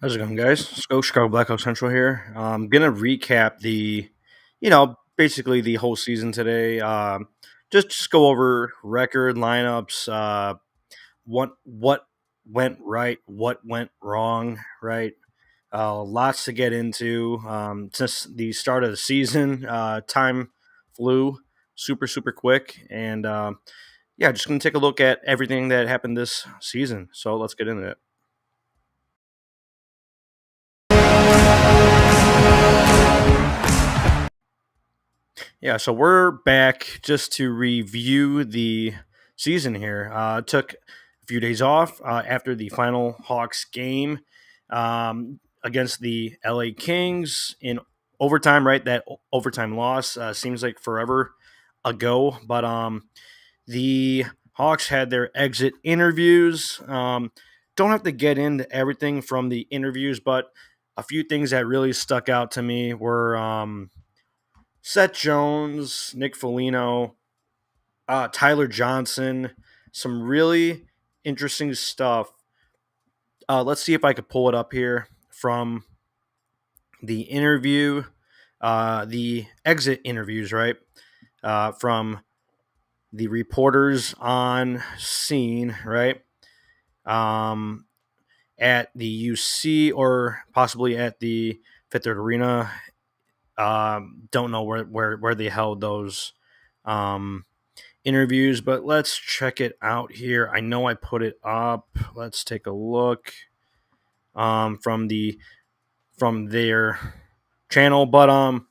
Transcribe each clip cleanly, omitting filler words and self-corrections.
How's it going, guys? Skoks, Chicago Blackhawks Central here. I'm gonna recap basically the whole season today. Just go over record lineups, what went right, what went wrong, right. Lots to get into. Since the start of the season, time flew super quick, and yeah, just gonna take a look at everything that happened this season. So let's get into it. Yeah, so we're back just to review the season here. It took a few days off after the final Hawks game against the LA Kings in overtime, right? That overtime loss seems like forever ago, but the Hawks had their exit interviews. Don't have to get into everything from the interviews, but a few things that really stuck out to me were. Seth Jones, Nick Foligno, Tyler Johnson, some really interesting stuff. Let's see if I could pull it up here from the interview, the exit interviews, right? From the reporters on scene, right? Um, at the UC or possibly at the Fifth Third Arena. Don't know where they held those. Um, Interviews, but let's check it out here. I know I put it up. Let's take a look from their channel. But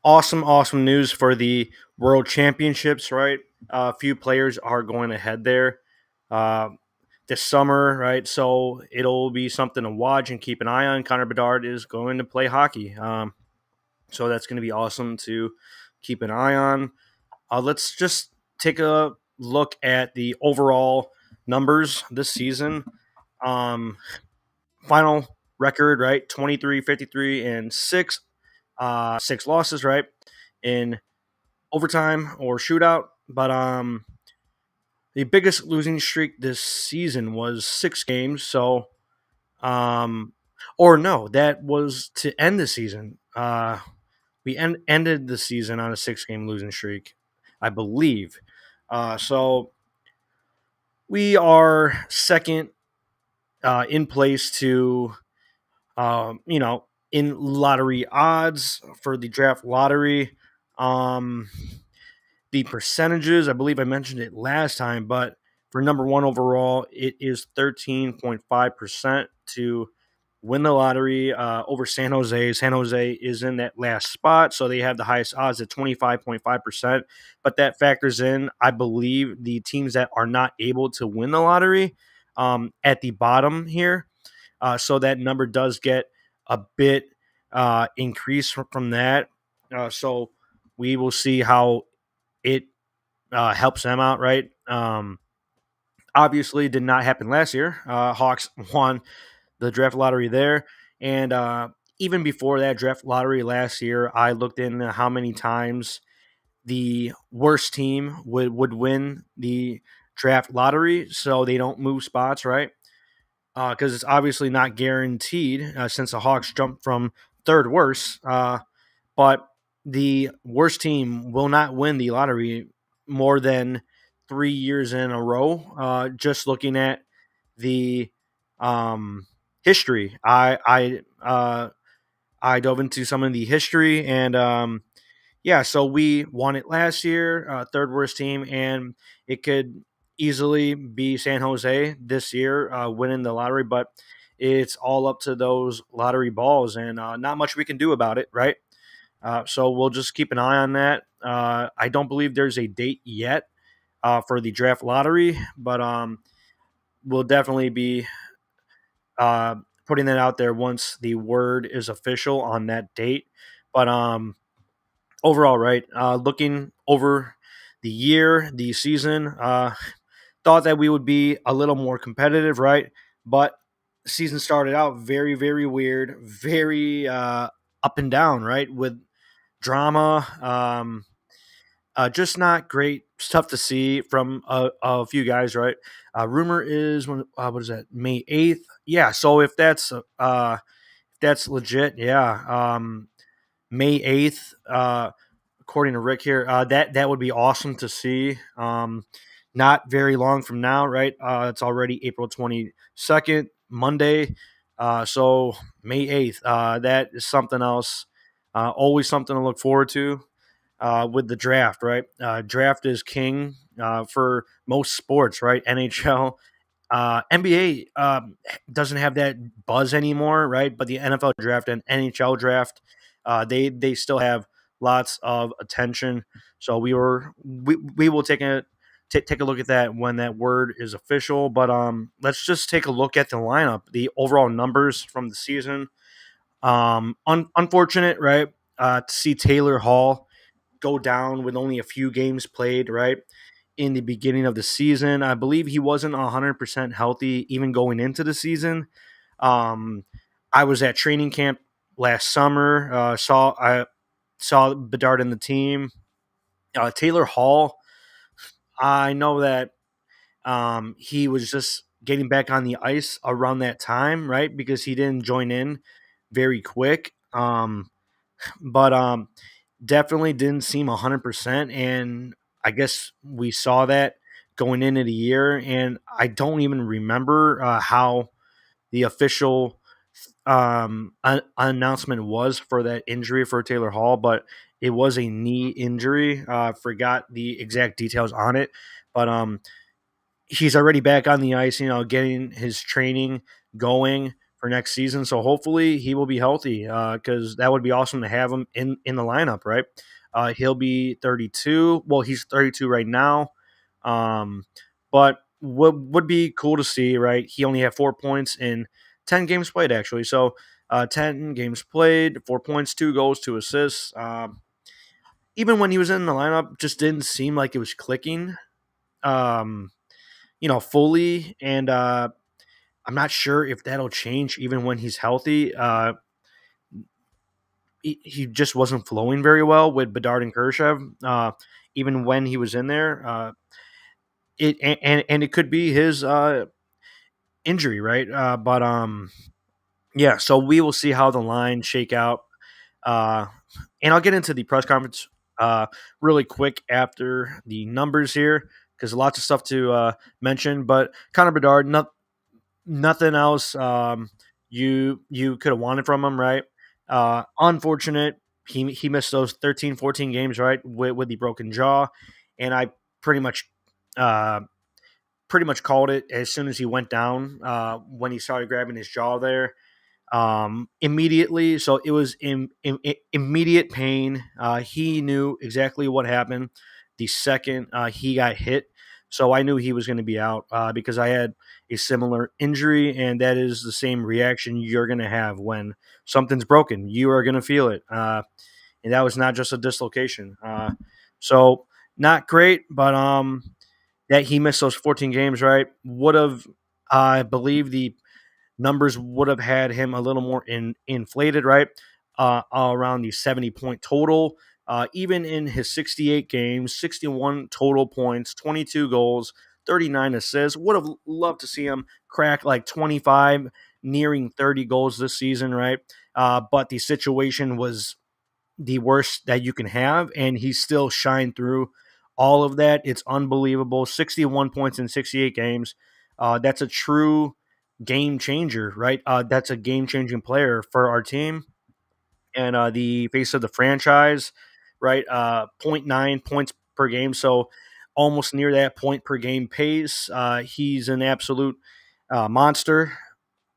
awesome news for the World Championships, right? A few players are going to head there uh, this summer, right? So it'll be something to watch and keep an eye on. Connor Bedard is going to play hockey, so that's going to be awesome to keep an eye on. Let's just take a look at the overall numbers this season. Um, Final record, right? 23, 53, and six losses, right? In overtime or shootout. But the biggest losing streak this season was 6 games. So, um, or no, that was to end the season. We ended the season on a 6 game losing streak, I believe. So we are second in place to, in lottery odds for the draft lottery. Um, the percentages, I believe I mentioned it last time, but for number one overall, it is 13.5% to win the lottery over San Jose. San Jose is in that last spot, so they have the highest odds at 25.5%. But that factors in, I believe, the teams that are not able to win the lottery at the bottom here. So that number does get a bit increase from that. So we will see how it helps them out, right? Obviously, did not happen last year. Hawks won the draft lottery there, and even before that draft lottery last year, I looked into how many times the worst team would win the draft lottery, so they don't move spots, right? Because it's obviously not guaranteed since the Hawks jumped from third worst. But the worst team will not win the lottery more than 3 years in a row. Just looking at the history, I dove into some of the history, and yeah, so we won it last year, third worst team, and it could easily be San Jose this year winning the lottery, but it's all up to those lottery balls, and not much we can do about it, right? So we'll just keep an eye on that. I don't believe there's a date yet for the draft lottery, but we'll definitely be uh, putting that out there once the word is official on that date. But overall, right, looking over the year, the season, thought that we would be a little more competitive, right? But the season started out very weird, very up and down, right? With drama. Just not great. It's tough to see from a few guys, right? Rumor is when what is that? May 8th. Yeah. So if that's legit, yeah. May 8th. According to Rick here, that would be awesome to see. Not very long from now, right? It's already April 22nd, Monday. So May 8th. That is something else. Always something to look forward to with the draft, right? Draft is king for most sports, right? NHL, NBA doesn't have that buzz anymore, right? But the NFL draft and NHL draft, they still have lots of attention. So we will take a look at that when that word is official. But let's just take a look at the lineup, the overall numbers from the season. Unfortunate, right? To see Taylor Hall go down with only a few games played, right? In the beginning of the season, I believe he wasn't 100% healthy even going into the season. Um, I was at training camp last summer. I saw Bedard in the team. Taylor Hall. I know that he was just getting back on the ice around that time, right? Because he didn't join in very quick. But definitely didn't seem 100%. And I guess we saw that going into the year. And I don't even remember how the official announcement was for that injury for Taylor Hall, but it was a knee injury. Forgot the exact details on it. But he's already back on the ice, getting his training going for next season. So hopefully he will be healthy because that would be awesome to have him in the lineup, right? He'll be 32. Well, he's 32 right now. Um, but what would be cool to see, right? He only had 4 points in 10 games played, actually. So 10 games played, 4 points, 2 goals, 2 assists. Even when he was in the lineup, just didn't seem like it was clicking. Um, fully. And I'm not sure if that'll change even when he's healthy. He just wasn't flowing very well with Bedard and Kershev. Even when he was in there, and it could be his injury, right? But yeah. So we will see how the line shake out. Uh, and I'll get into the press conference really quick after the numbers here because lots of stuff to mention. But Connor Bedard, nothing else you could have wanted from him, right? Unfortunate. He missed those 13, 14 games, right, with the broken jaw, and I pretty much uh, pretty much called it as soon as he went down when he started grabbing his jaw there immediately. So it was immediate pain. He knew exactly what happened the second he got hit. So I knew he was going to be out because I had a similar injury, and that is the same reaction you're going to have when something's broken. You are going to feel it. And that was not just a dislocation. So not great, but that he missed those 14 games, right? Would have, I believe, the numbers would have had him a little more inflated, right? Around the 70-point total. Even in his 68 games, 61 total points, 22 goals, 39 assists. Would have loved to see him crack like 25, nearing 30 goals this season, right? But the situation was the worst that you can have, and he still shined through all of that. It's unbelievable. 61 points in 68 games. That's a true game changer, right? That's a game changing player for our team and the face of the franchise, right? Point 0.9 points per game. So almost near that point per game pace. He's an absolute monster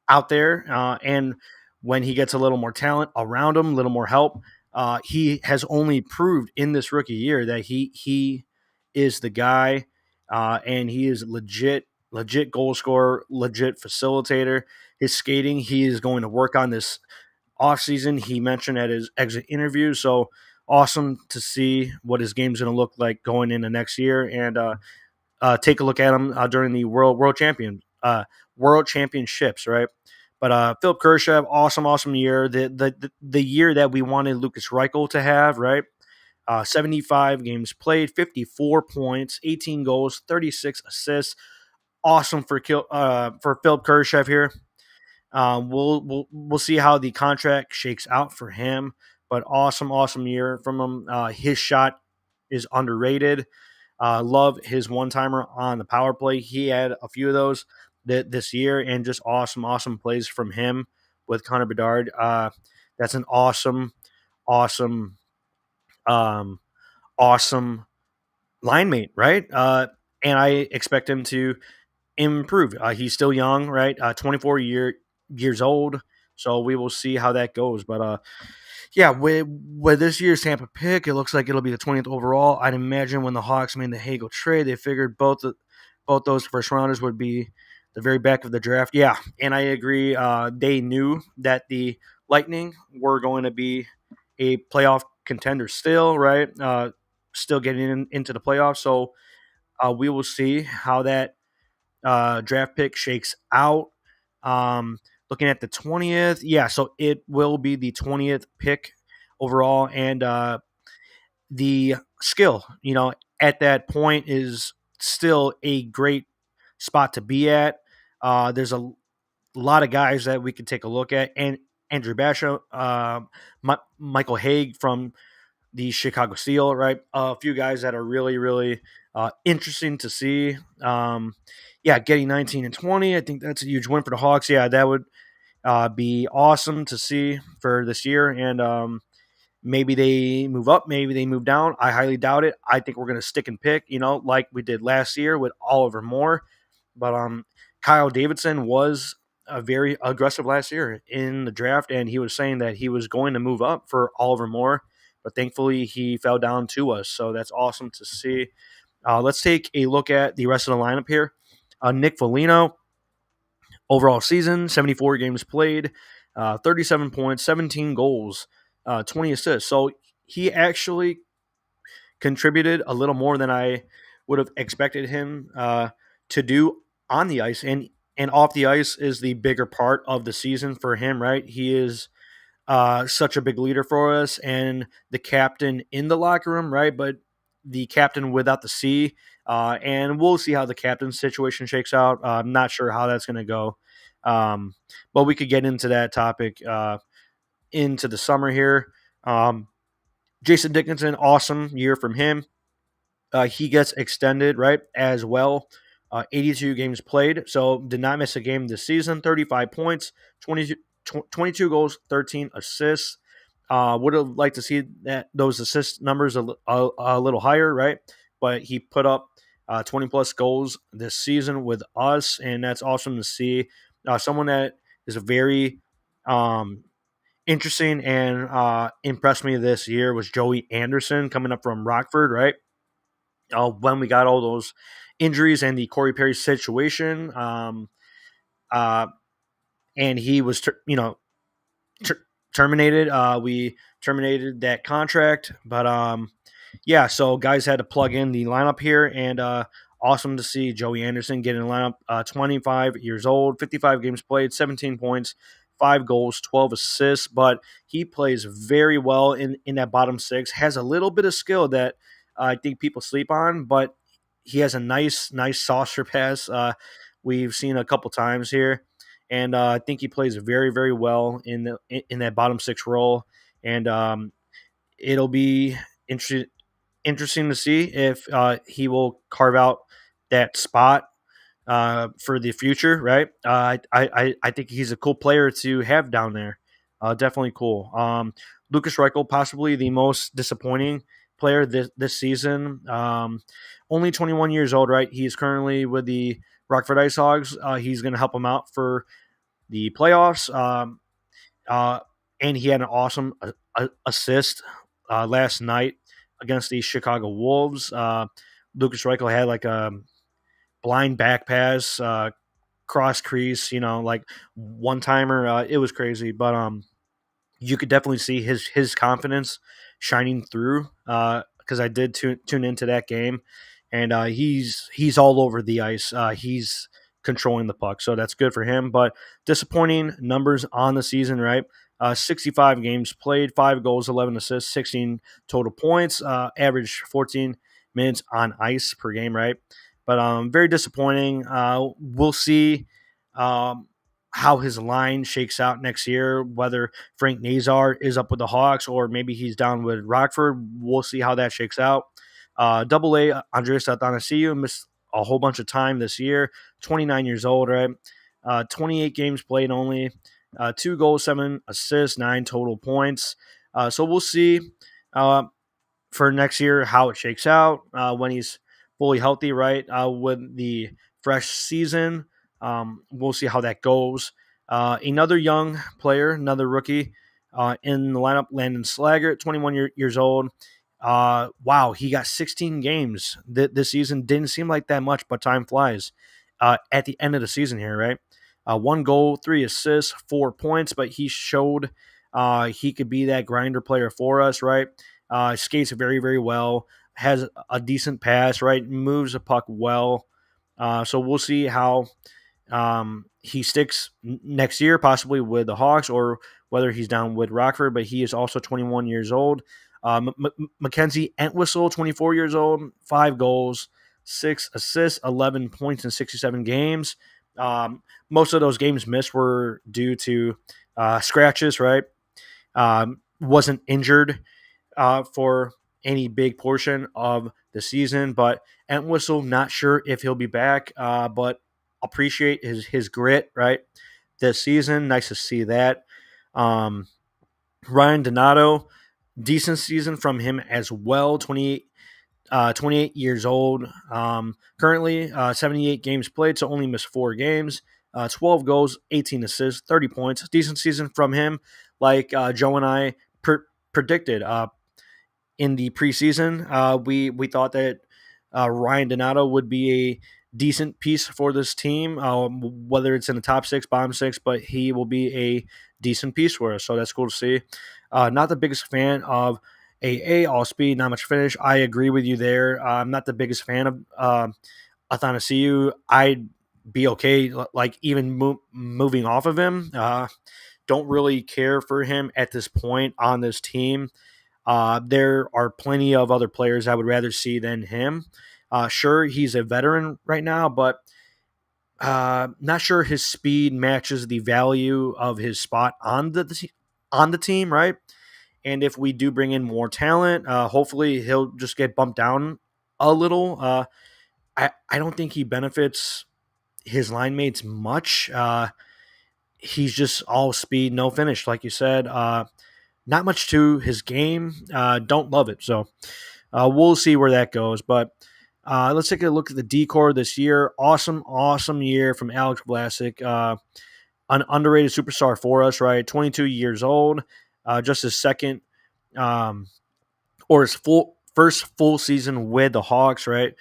out there. And when he gets a little more talent around him, a little more help, he has only proved in this rookie year that he is the guy, and he is legit goal scorer, legit facilitator. His skating, he is going to work on this offseason. He mentioned at his exit interview. So awesome to see what his game's going to look like going into next year. And take a look at him during the world championships, right? But Philip Kershev, awesome year. The year that we wanted Lucas Reichel to have, right? 75 games played, 54 points, 18 goals, 36 assists. Awesome for Philip Kurashev here. We'll see how the contract shakes out for him, but awesome year from him. His shot is underrated. Love his one timer on the power play. He had a few of those this year, and just awesome plays from him with Connor Bedard. That's an awesome, um, awesome line mate, right? And I expect him to improve. He's still young, right? 24 years old. So we will see how that goes. But yeah, with this year's Tampa pick, it looks like it'll be the 20th overall. I'd imagine when the Hawks made the Hagel trade, they figured both those first rounders would be the very back of the draft. Yeah, and I agree. They knew that the Lightning were going to be a playoff contender still, right? Still getting into the playoffs. So we will see how that draft pick shakes out. Looking at the 20th, yeah, so it will be the 20th pick overall, and the skill, at that point is still a great spot to be at. There's a lot of guys that we could take a look at, and Andrew Basha, Michael Haig from the Chicago Steel, right? A few guys that are really interesting to see. Yeah, getting 19 and 20, I think that's a huge win for the Hawks. Yeah, that would be awesome to see for this year. And maybe they move up, maybe they move down. I highly doubt it. I think we're going to stick and pick, like we did last year with Oliver Moore. But Kyle Davidson was very aggressive last year in the draft, and he was saying that he was going to move up for Oliver Moore, but thankfully he fell down to us. So that's awesome to see. Let's take a look at the rest of the lineup here. Nick Foligno, overall season, 74 games played, 37 points, 17 goals, 20 assists. So he actually contributed a little more than I would have expected him to do on the ice. And off the ice is the bigger part of the season for him, right? He is such a big leader for us and the captain in the locker room, right? But the captain without the C. And we'll see how the captain situation shakes out. I'm not sure how that's going to go. But we could get into that topic into the summer here. Jason Dickinson, awesome year from him. He gets extended, right, as well. 82 games played, so did not miss a game this season. 35 points, 22 goals, 13 assists. Would have liked to see those assist numbers a little higher, right? But he put up 20 plus goals this season with us, and that's awesome to see. Someone that is a very interesting and impressed me this year was Joey Anderson coming up from Rockford, right? When we got all those injuries and the Corey Perry situation, uh, and he was, terminated. We terminated that contract, but yeah. So guys had to plug in the lineup here, and awesome to see Joey Anderson get in the lineup. 25 years old, 55 games played, 17 points, 5 goals, 12 assists. But he plays very well in that bottom six. Has a little bit of skill that I think people sleep on, but he has a nice saucer pass. We've seen a couple times here, and I think he plays very well in that bottom six role. And it'll be interesting to see if he will carve out that spot for the future, right? I think he's a cool player to have down there. Definitely cool. Lucas Reichel, possibly the most disappointing player this season. Only 21 years old, right? He's currently with the Rockford Ice Hogs. He's going to help him out for the playoffs. Uh, and he had an awesome assist last night against the Chicago Wolves. Lucas Reichel had like a blind back pass, cross crease, like one timer. It was crazy, but you could definitely see his confidence shining through because I did tune into that game, and he's all over the ice. He's controlling the puck, so that's good for him. But disappointing numbers on the season, right? 65 games played, 5 goals, 11 assists, 16 total points, average 14 minutes on ice per game, right? But very disappointing. We'll see um, how his line shakes out next year, whether Frank Nazar is up with the Hawks or maybe he's down with Rockford. We'll see how that shakes out. Double A, Andreas Athanasiou missed a whole bunch of time this year, 29 years old, right? 28 games played only, 2 goals, 7 assists, 9 total points. So we'll see uh, for next year how it shakes out when he's fully healthy, right? With the fresh season, we'll see how that goes. Another young player, another rookie in the lineup, Landon Slaggert, 21 years old. Wow, he got 16 games this season. Didn't seem like that much, but time flies. At the end of the season here, right? 1 goal, 3 assists, 4 points, but he showed he could be that grinder player for us, right? Skates very, very well, has a decent pass, right? Moves the puck well. So we'll see how he sticks next year, possibly with the Hawks, or whether he's down with Rockford. But he is also 21 years old. Mackenzie Entwistle, 24 years old, 5 goals, 6 assists, 11 points in 67 games. Most of those games missed were due to scratches, right? Wasn't injured for any big portion of the season, but Entwistle, not sure if he'll be back, but appreciate his grit, right? This season, nice to see that. Um, Ryan Donato, decent season from him as well. 28 years old. Currently, 78 games played, so only missed 4 games. 12 goals, 18 assists, 30 points. Decent season from him, like Joe and I predicted in the preseason. We thought that Ryan Donato would be a decent piece for this team, whether it's in the top six, bottom six, but he will be a decent piece for us. So that's cool to see. Not the biggest fan of AA, all speed, not much finish. I agree with you there. I'm not the biggest fan of Athanasiou. I'd be okay, like even moving off of him. Don't really care for him at this point on this team. There are plenty of other players I would rather see than him. Sure, he's a veteran right now, but not sure his speed matches the value of his spot on the team, right? And if we do bring in more talent, hopefully he'll just get bumped down a little. I don't think he benefits his line mates much. He's just all speed, no finish, like you said. Not much to his game. Don't love it. So we'll see where that goes. But let's take a look at the decor this year. Awesome year from Alex Vlasic. An underrated superstar for us, right? 22 years old. Just his second or his first full season with the Hawks, right?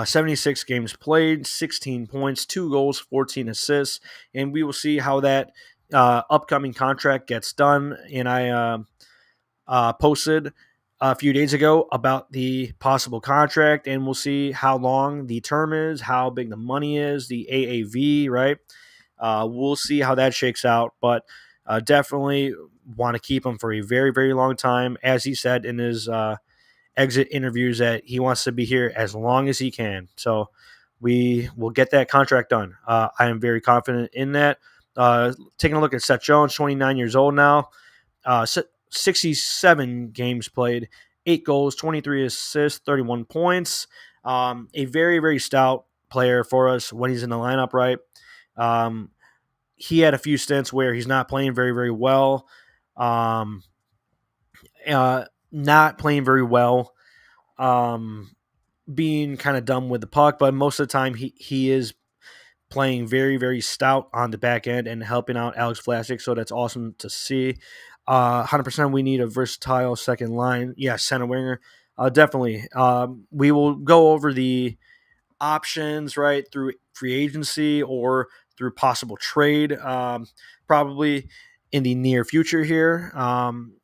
76 games played, 16 points, 2 goals, 14 assists. And we will see how that upcoming contract gets done. And I posted a few days ago about the possible contract, and we'll see how long the term is, how big the money is, the AAV, right? We'll see how that shakes out, but definitely want to keep him for a very, very long time. As he said in his exit interviews, that he wants to be here as long as he can. So we will get that contract done. I am very confident in that. Taking a look at Seth Jones, 29 years old now. 67 games played, 8 goals, 23 assists, 31 points. A very, very stout player for us when he's in the lineup, right? He had a few stints where he's not playing very, very well. Not playing very well. Being kind of dumb with the puck, but most of the time he is playing very, very stout on the back end and helping out Alex Vlasic. So that's awesome to see. 100% we need a versatile second line. Yeah, center winger. Definitely. We will go over the options, right, through free agency or through possible trade, probably in the near future here,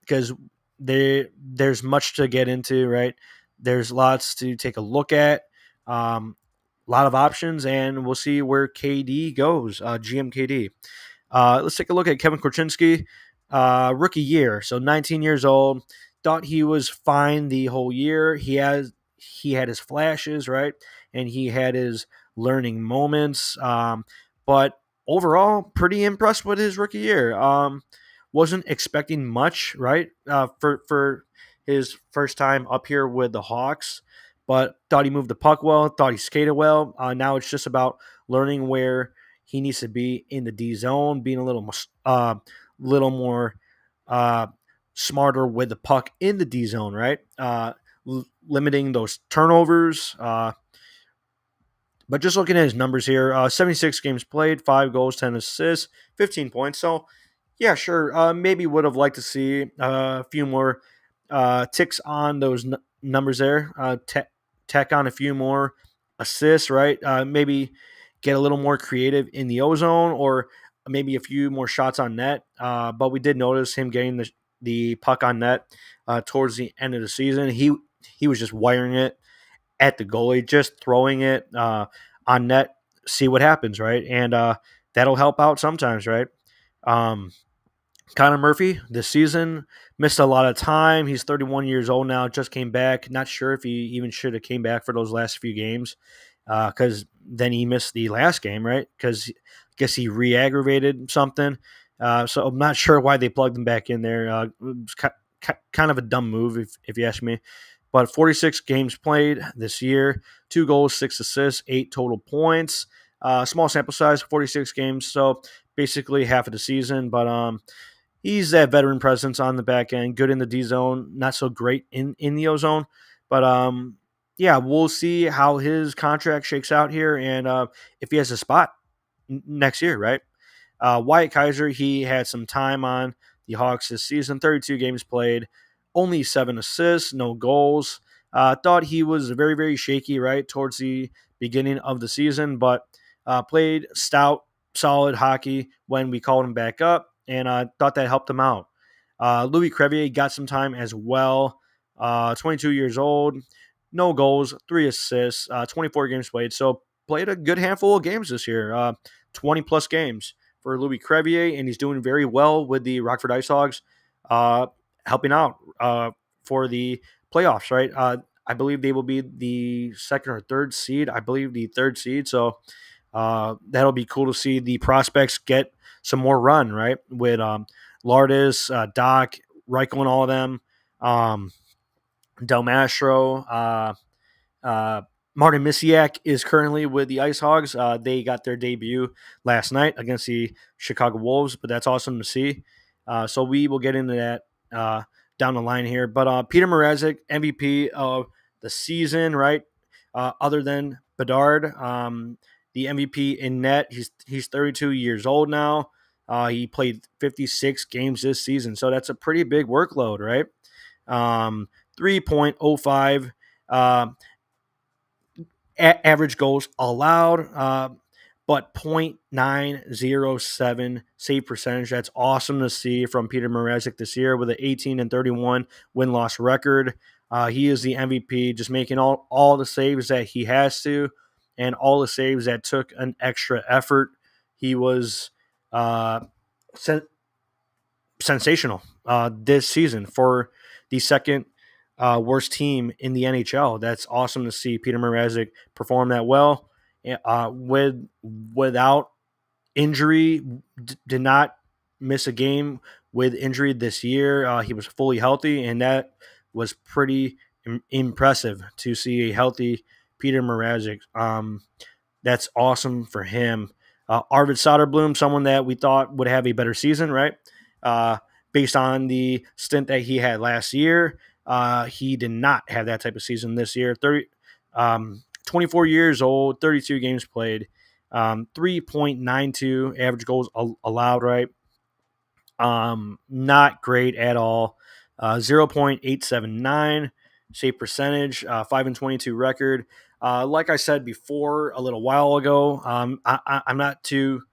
because there's much to get into, right? There's lots to take a look at, a lot of options, and we'll see where KD goes, GM KD. Let's take a look at Kevin Korchinski. rookie year. So 19 years old. Thought he was fine the whole year. He had his flashes, right, and he had his learning moments. But overall, pretty impressed with his rookie year. Wasn't expecting much, right, for his first time up here with the Hawks, but thought he moved the puck well. Thought he skated well. Now it's just about learning where he needs to be in the D zone, being a little more uh, smarter with the puck in the D zone, right? Limiting those turnovers. But just looking at his numbers here, 76 games played, 5 goals, 10 assists, 15 points. So, yeah, sure. Maybe would have liked to see a few more ticks on those numbers there. Tack on a few more assists, right? Maybe get a little more creative in the ozone or maybe a few more shots on net. But we did notice him getting the puck on net towards the end of the season. He was just wiring it at the goalie, just throwing it on net, see what happens, right? And that'll help out sometimes, right? Um, Connor Murphy this season missed a lot of time. He's 31 years old now, just came back. Not sure if he even should have came back for those last few games because then he missed the last game, right? Because I guess he re-aggravated something. So I'm not sure why they plugged him back in there. It was kind of a dumb move, if you ask me. But 46 games played this year, 2 goals, 6 assists, 8 total points. Small sample size, 46 games, so basically half of the season. But he's that veteran presence on the back end, good in the D zone, not so great in the O zone. But yeah, we'll see how his contract shakes out here and if he has a spot next year, right? Wyatt Kaiser, he had some time on the Hawks this season, 32 games played, only 7 assists, no goals. Thought he was very, very shaky, right, towards the beginning of the season, but played stout, solid hockey when we called him back up, and thought that helped him out. Louis Crevier got some time as well, 22 years old, no goals, 3 assists, 24 games played, so played a good handful of games this year, 20 plus games for Louis Crevier, and he's doing very well with the Rockford Ice Hogs, helping out for the playoffs, right? I believe they will be the second or third seed. I believe the third seed. So that'll be cool to see the prospects get some more run, right? With Lardis, Doc, Reichel, and all of them, Del Mastro, Martin Misiak is currently with the Ice Hogs. They got their debut last night against the Chicago Wolves, but that's awesome to see. So we will get into that down the line here. But Peter Mrazek, MVP of the season, right? Other than Bedard, the MVP in net. He's 32 years old now. He played 56 games this season, so that's a pretty big workload, right? 3.05 average goals allowed, but 0.907 save percentage. That's awesome to see from Peter Mrazek this year with an 18-31 win-loss record. He is the MVP, just making all the saves that he has to and all the saves that took an extra effort. He was sen- sensational this season for the second worst team in the NHL. That's awesome to see Peter Mrazek perform that well. Without injury, did not miss a game with injury this year. He was fully healthy, and that was pretty impressive to see a healthy Peter Mrazek. That's awesome for him. Arvid Soderblom, someone that we thought would have a better season, right? Uh, Based on the stint that he had last year, he did not have that type of season this year. 24 years old, 32 games played, 3.92 average goals allowed, right? Not great at all. 0.879 save percentage, 5-22 record. Like I said before a little while ago, I'm not too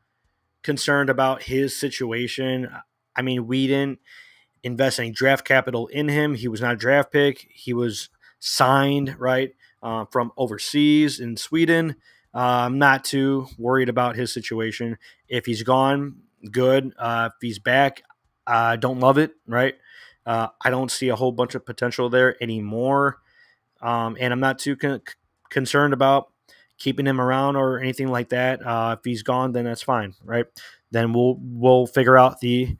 concerned about his situation. I mean, we didn't invest any draft capital in him. He was not a draft pick. He was signed, right, from overseas in Sweden. I'm not too worried about his situation. If he's gone, good. If he's back, I don't love it, right? I don't see a whole bunch of potential there anymore. And I'm not too concerned about keeping him around or anything like that. If he's gone, then that's fine, right? Then we'll figure out the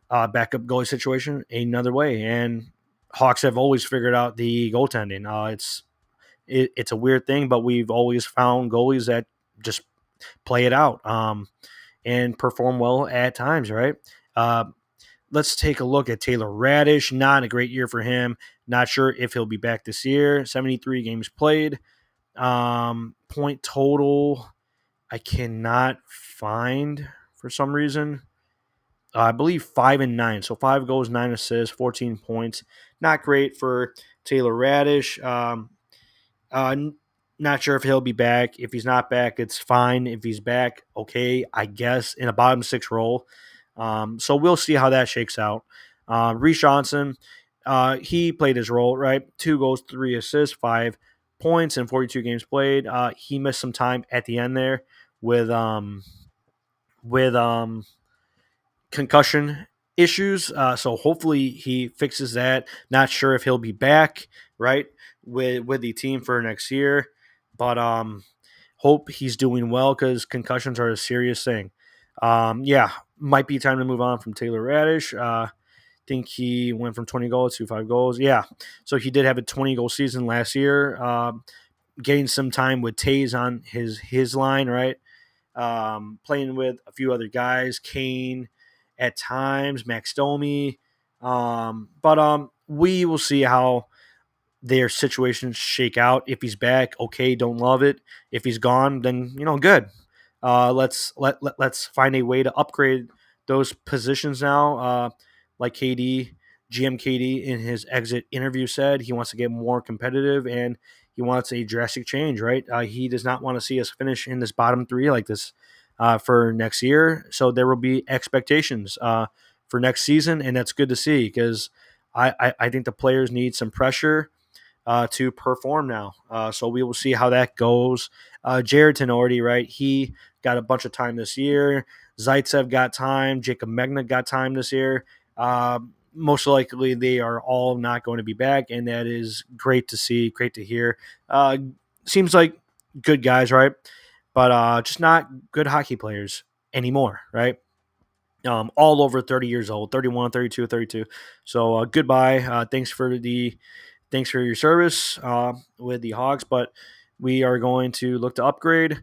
backup goalie situation another way. And Hawks have always figured out the goaltending. It's a weird thing, but we've always found goalies that just play it out and perform well at times, right? Uh, let's take a look at Taylor Radish. Not a great year for him. Not sure if he'll be back this year. 73 games played. Point total, I cannot find for some reason. I believe 5-9. So 5 goals, 9 assists, 14 points. Not great for Taylor Radish. Uh, Not sure if he'll be back. If he's not back, it's fine. If he's back, okay, I guess in a bottom six role. So we'll see how that shakes out. Reese Johnson, he played his role, right? 2 goals, 3 assists, 5 points in 42 games played. He missed some time at the end there with with concussion issues. So hopefully he fixes that. Not sure if he'll be back, right, with the team for next year, but hope he's doing well because concussions are a serious thing. Yeah, might be time to move on from Taylor Radish. Think he went from 20 goals to 5 goals. Yeah, so he did have a 20-goal season last year. Getting some time with Tays on his line, right? Playing with a few other guys, Kane at times, Max Domi. But we will see how their situations shake out. If he's back, okay, don't love it. If he's gone, then good. Let's find a way to upgrade those positions now. Like GM KD in his exit interview said, he wants to get more competitive and he wants a drastic change. Right? He does not want to see us finish in this bottom three like this for next year. So there will be expectations for next season, and that's good to see because I think the players need some pressure to perform now. So we will see how that goes. Jared Tenorti, right? He got a bunch of time this year. Zaitsev got time. Jacob Megna got time this year. Most likely they are all not going to be back, and that is great to see, great to hear. Seems like good guys, right? But just not good hockey players anymore, right? All over 30 years old, 31, 32, 32. So goodbye. Thanks for your service with the Hawks, but we are going to look to upgrade.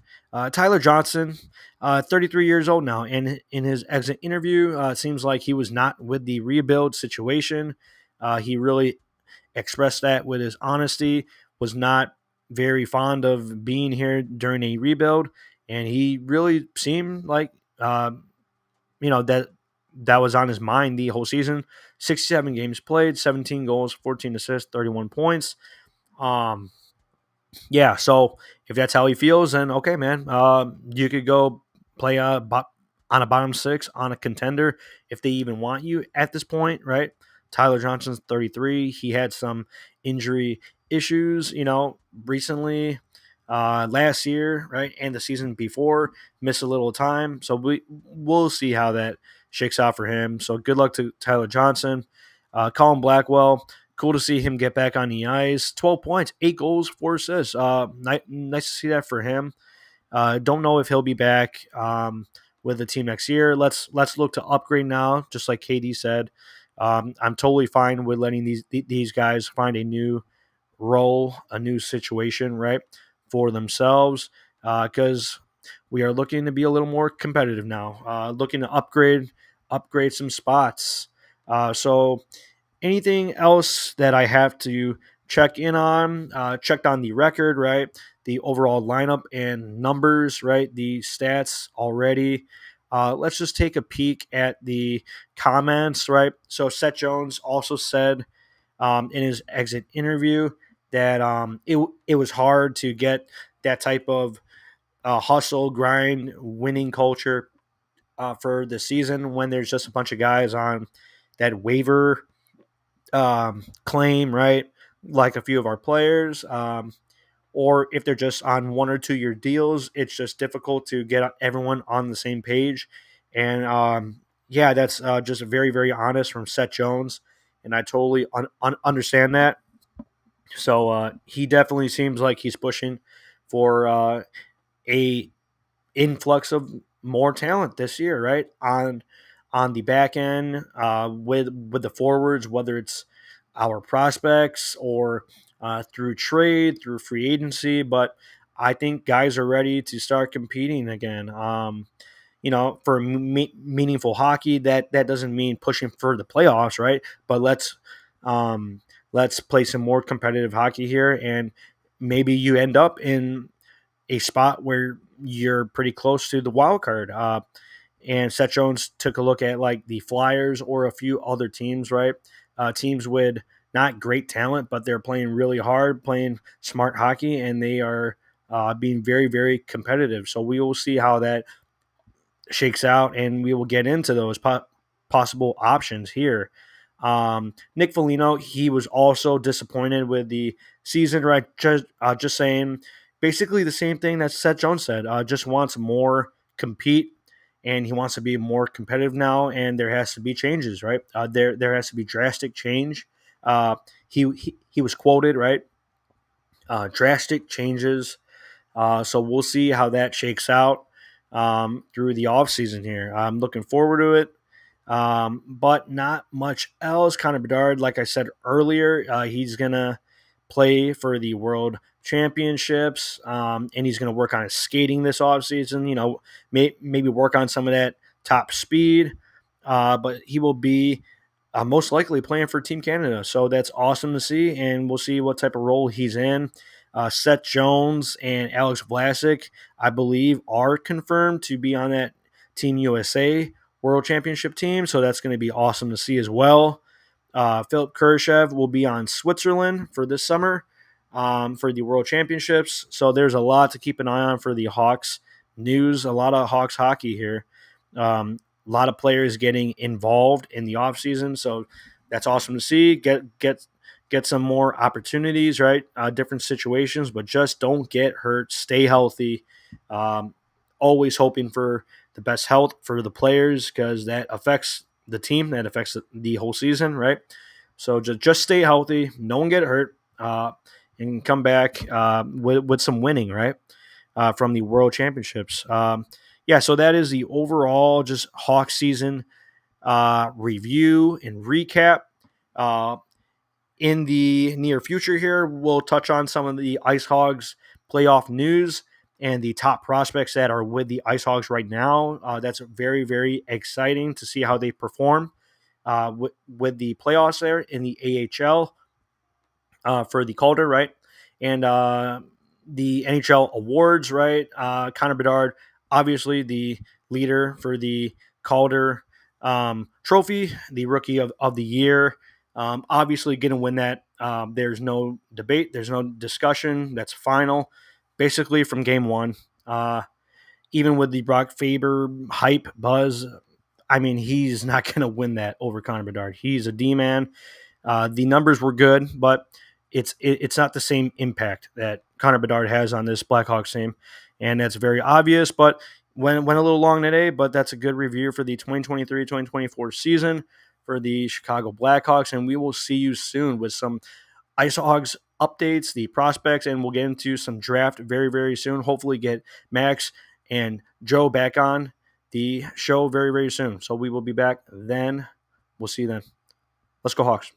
Tyler Johnson, 33 years old now, and in his exit interview, it seems like he was not with the rebuild situation. He really expressed that with his honesty, was not very fond of being here during a rebuild, and he really seemed like that was on his mind the whole season. 67 games played, 17 goals, 14 assists, 31 points. Um, yeah, so if that's how he feels, then okay, man, you could go play on a bottom six on a contender if they even want you at this point, right? Tyler Johnson's 33. He had some injury issues, recently, last year, right, and the season before. Missed a little time, so we'll see how that shakes out for him. So good luck to Tyler Johnson. Colin Blackwell, cool to see him get back on the ice. 12 points, 8 goals, 4 assists. Nice to see that for him. Don't know if he'll be back with the team next year. Let's look to upgrade now, just like KD said. I'm totally fine with letting these guys find a new role, a new situation, right, for themselves, because we are looking to be a little more competitive now. Looking to upgrade some spots. So anything else that I have to check in on? Checked on the record, right? The overall lineup and numbers, right? The stats already. Let's just take a peek at the comments, right? So Seth Jones also said in his exit interview that it was hard to get that type of hustle, grind, winning culture for the season when there's just a bunch of guys on that waiver claim, right? Like a few of our players, or if they're just on 1 or 2 year deals, it's just difficult to get everyone on the same page. And Yeah, that's just very, very honest from Seth Jones, and I totally understand that. So he definitely seems like he's pushing for a influx of more talent this year, right? On the back end, with the forwards, whether it's our prospects or through trade, through free agency. But I think guys are ready to start competing again. For meaningful hockey, that doesn't mean pushing for the playoffs, right? But um, let's play some more competitive hockey here, and maybe you end up in a spot where you're pretty close to the wild card. And Seth Jones took a look at like the Flyers or a few other teams, right? Teams with not great talent, but they're playing really hard, playing smart hockey, and they are being very, very competitive. So we will see how that shakes out, and we will get into those possible options here. Nick Foligno, he was also disappointed with the season, right? Just saying basically the same thing that Seth Jones said. Just wants more compete, and he wants to be more competitive now, and there has to be changes, right? There has to be drastic change. He was quoted, right? Drastic changes, so we'll see how that shakes out through the offseason here. I'm looking forward to it. But not much else. Connor Bedard, like I said earlier, he's going to play for the World Championships, and he's going to work on his skating this offseason. Maybe work on some of that top speed, but he will be most likely playing for Team Canada. So that's awesome to see, and we'll see what type of role he's in. Seth Jones and Alex Vlasic, I believe, are confirmed to be on that Team USA World Championship team. So that's going to be awesome to see as well. Philip Kurashev will be on Switzerland for this summer for the World Championships. So there's a lot to keep an eye on for the Hawks news, a lot of Hawks hockey here. A lot of players getting involved in the offseason. So that's awesome to see. Get some more opportunities, right? Different situations, but just don't get hurt. Stay healthy. Um, Always hoping for the best health for the players because that affects the team, that affects the whole season, right? So just stay healthy. No one get hurt, and come back with some winning, right? From the World Championships. Yeah, so that is the overall just Hawk season review and recap. Uh, in the near future here, we'll touch on some of the Ice Hogs playoff news and the top prospects that are with the Ice Hogs right now. That's very, very exciting to see how they perform with the playoffs there in the AHL for the Calder, right? And the NHL awards, right? Connor Bedard, obviously the leader for the Calder trophy, the rookie of the year. Obviously, going to win that. There's no debate, there's no discussion. That's final, basically from game one. Even with the Brock Faber hype buzz, I mean, he's not going to win that over Connor Bedard. He's a D man. The numbers were good, but it's not the same impact that Connor Bedard has on this Blackhawks team, and that's very obvious. But went a little long today, but that's a good review for the 2023-2024 season for the Chicago Blackhawks, and we will see you soon with some Ice Hogs updates, the prospects, and we'll get into some draft very, very soon. Hopefully get Max and Joe back on the show very, very soon. So we will be back then. We'll see you then. Let's go Hawks.